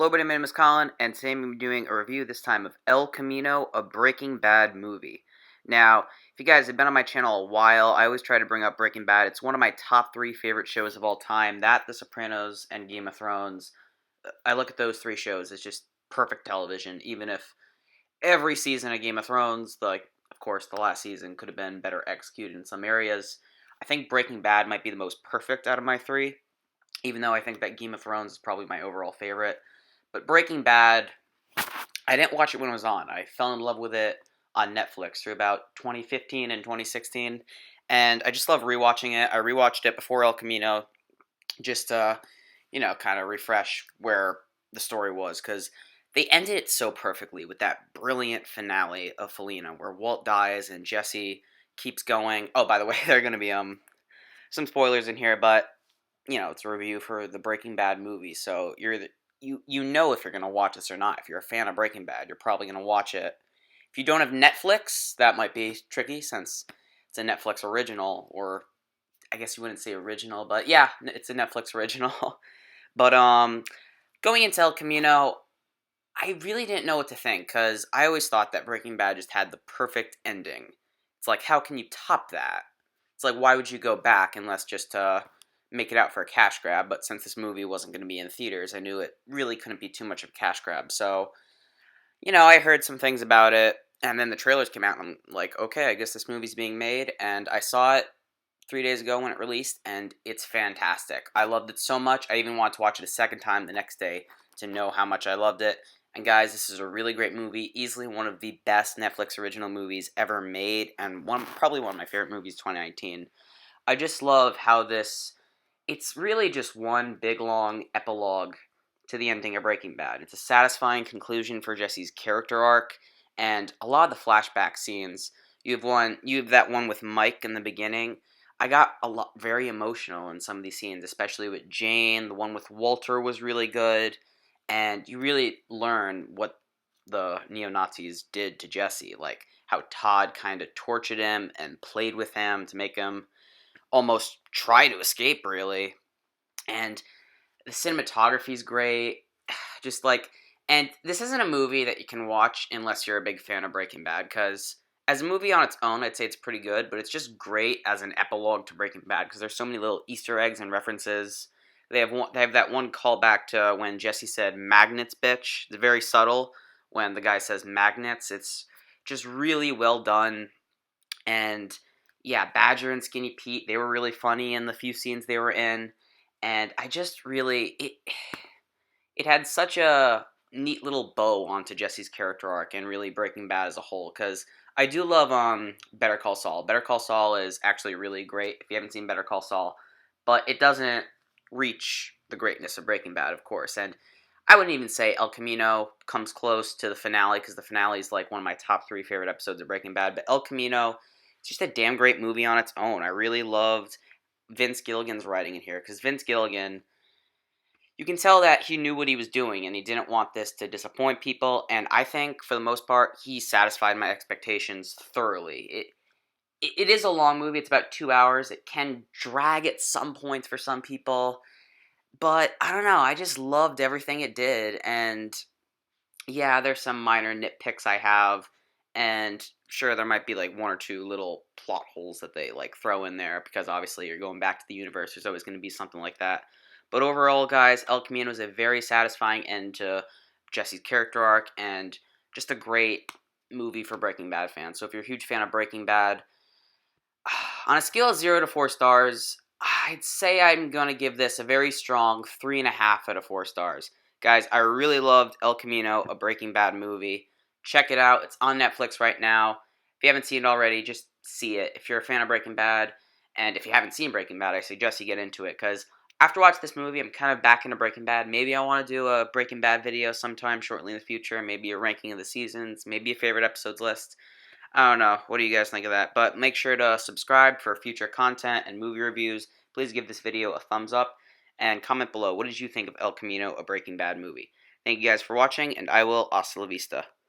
Hello, buddy. My name is Colin, and today I'm going to be doing a review this time of El Camino, a Breaking Bad movie. Now, if you guys have been on my channel a while, I always try to bring up Breaking Bad. It's one of my top 3 favorite shows of all time. That, The Sopranos, and Game of Thrones. I look at those 3 shows as just perfect television, even if every season of Game of Thrones, of course, the last season could have been better executed in some areas. I think Breaking Bad might be the most perfect out of my 3, even though I think that Game of Thrones is probably my overall favorite. But Breaking Bad, I didn't watch it when it was on. I fell in love with it on Netflix through about 2015 and 2016, and I just love rewatching it. I rewatched it before El Camino, just to, kind of refresh where the story was, because they ended it so perfectly with that brilliant finale of Felina, where Walt dies and Jesse keeps going. Oh, by the way, there are going to be some spoilers in here, but it's a review for the Breaking Bad movie, so you know if you're gonna watch this or not. If you're a fan of Breaking Bad, you're probably gonna watch it. If you don't have Netflix, that might be tricky since it's a Netflix original, or I guess you wouldn't say original, but yeah, it's a Netflix original. But going into El Camino, I really didn't know what to think because I always thought that Breaking Bad just had the perfect ending. It's like, how can you top that? It's like, why would you go back unless just to make it out for a cash grab? But since this movie wasn't going to be in theaters, I knew it really couldn't be too much of a cash grab. So, I heard some things about it, and then the trailers came out, and I'm like, okay, I guess this movie's being made, and I saw it 3 days ago when it released, and it's fantastic. I loved it so much, I even wanted to watch it a second time the next day to know how much I loved it. And guys, this is a really great movie, easily one of the best Netflix original movies ever made, and probably one of my favorite movies 2019. I just love how it's really just one big long epilogue to the ending of Breaking Bad. It's a satisfying conclusion for Jesse's character arc, and a lot of the flashback scenes. You have that one with Mike in the beginning. I got very emotional in some of these scenes, especially with Jane. The one with Walter was really good, and you really learn what the neo-Nazis did to Jesse, like how Todd kind of tortured him and played with him to make him almost try to escape, really. And the cinematography's great. Just and this isn't a movie that you can watch unless you're a big fan of Breaking Bad, because as a movie on its own, I'd say it's pretty good, but it's just great as an epilogue to Breaking Bad because there's so many little Easter eggs and references. They have that one callback to when Jesse said "magnets, bitch." It's very subtle when the guy says "magnets." It's just really well done, and yeah, Badger and Skinny Pete, they were really funny in the few scenes they were in, and I just really it had such a neat little bow onto Jesse's character arc and really Breaking Bad as a whole, because I do love Better Call Saul. Better Call Saul is actually really great if you haven't seen Better Call Saul, but it doesn't reach the greatness of Breaking Bad, of course, and I wouldn't even say El Camino comes close to the finale, because the finale is like one of my top 3 favorite episodes of Breaking Bad, but El Camino, it's just a damn great movie on its own. I really loved Vince Gilligan's writing in here, because Vince Gilligan, you can tell that he knew what he was doing and he didn't want this to disappoint people, and I think for the most part he satisfied my expectations thoroughly. It is a long movie. It's about 2 hours. It can drag at some points for some people, but I don't know, I just loved everything it did. And yeah, there's some minor nitpicks I have, and sure, there might be like 1 or 2 little plot holes that they like throw in there, because obviously you're going back to the universe. There's always going to be something like that. But overall, guys, El Camino is a very satisfying end to Jesse's character arc, and just a great movie for Breaking Bad fans. So if you're a huge fan of Breaking Bad, on a scale of 0 to 4 stars, I'd say I'm going to give this a very strong 3.5 out of 4 stars. Guys, I really loved El Camino, a Breaking Bad movie. Check it out. It's on Netflix right now. If you haven't seen it already, just see it. If you're a fan of Breaking Bad, and if you haven't seen Breaking Bad, I suggest you get into it, because after watching this movie, I'm kind of back into Breaking Bad. Maybe I want to do a Breaking Bad video sometime shortly in the future. Maybe a ranking of the seasons. Maybe a favorite episodes list. I don't know. What do you guys think of that? But make sure to subscribe for future content and movie reviews. Please give this video a thumbs up and comment below. What did you think of El Camino, a Breaking Bad movie? Thank you guys for watching, and I will hasta la vista.